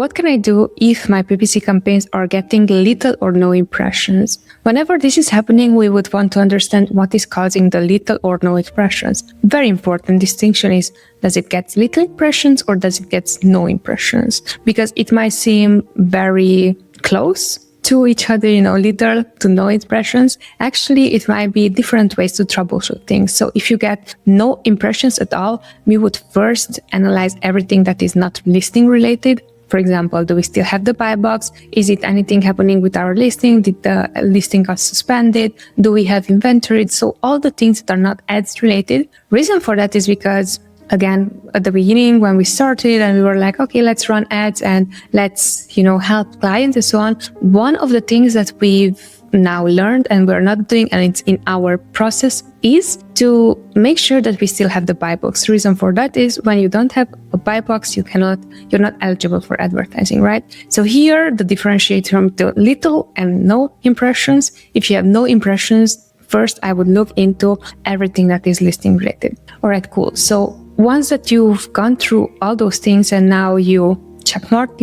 what can I do if my PPC campaigns are getting little or no impressions? Whenever this is happening, we would want to understand what is causing the little or no impressions. Very important distinction is, does it get little impressions or does it get no impressions? Because it might seem very close to each other, little to no impressions. Actually, it might be different ways to troubleshoot things. So if you get no impressions at all, we would first analyze everything that is not listing related. For example, do we still have the buy box? Is it anything happening with our listing? Did the listing got suspended? Do we have inventory? So all the things that are not ads related. Reason for that is because, again, at the beginning when we started and we were like, okay, let's run ads and let's, help clients and so on. One of the things that we've now learned and we're not doing, and it's in our process, is to make sure that we still have the buy box. The reason for that is when you don't have a buy box, you're not eligible for advertising, right? So here the differentiate from the little and no impressions. If you have no impressions, first I would look into everything that is listing related. All right, cool. So once that you've gone through all those things and now you check mark,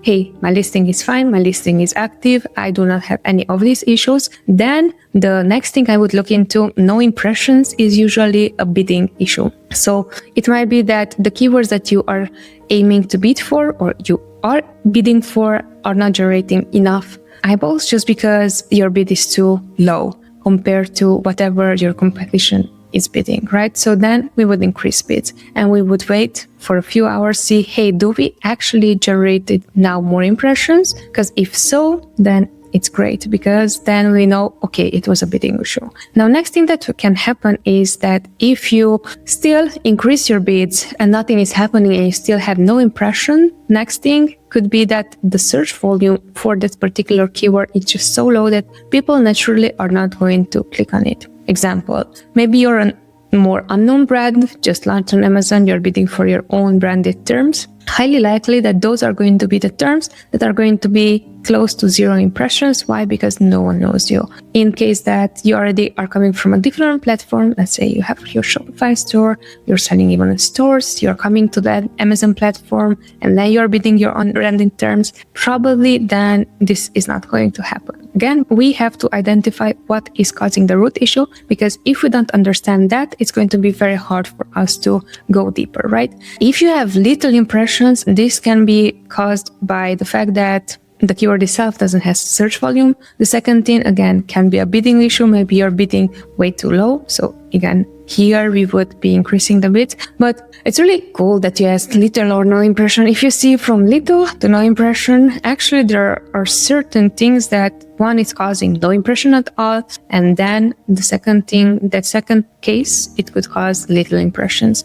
hey, my listing is fine, my listing is active, I do not have any of these issues, then the next thing I would look into, no impressions, is usually a bidding issue. So it might be that the keywords that you are aiming to bid for or you are bidding for are not generating enough eyeballs just because your bid is too low compared to whatever your competition is bidding, right? So then we would increase bids and we would wait for a few hours, see, hey, do we actually generated now more impressions? Because if so, then it's great because then we know, okay, it was a bidding issue. Now, next thing that can happen is that if you still increase your bids and nothing is happening and you still have no impression, next thing could be that the search volume for that particular keyword is just so low that people naturally are not going to click on it. Example, maybe you're a more unknown brand, just launched on Amazon, you're bidding for your own branded terms. Highly likely that those are going to be the terms that are going to be close to zero impressions. Why? Because no one knows you. In case that you already are coming from a different platform, let's say you have your Shopify store, you're selling even in stores, you're coming to that Amazon platform, and then you're bidding your own branded terms, probably then this is not going to happen. Again, we have to identify what is causing the root issue, because if we don't understand that, it's going to be very hard for us to go deeper, right? If you have little impressions, this can be caused by the fact that the keyword itself doesn't have search volume. The second thing, again, can be a bidding issue. Maybe you're bidding way too low. So again, here we would be increasing the bids. But it's really cool that you asked little or no impression. If you see from little to no impression, actually there are certain things that one is causing no impression at all. And then the second thing, that second case, it could cause little impressions.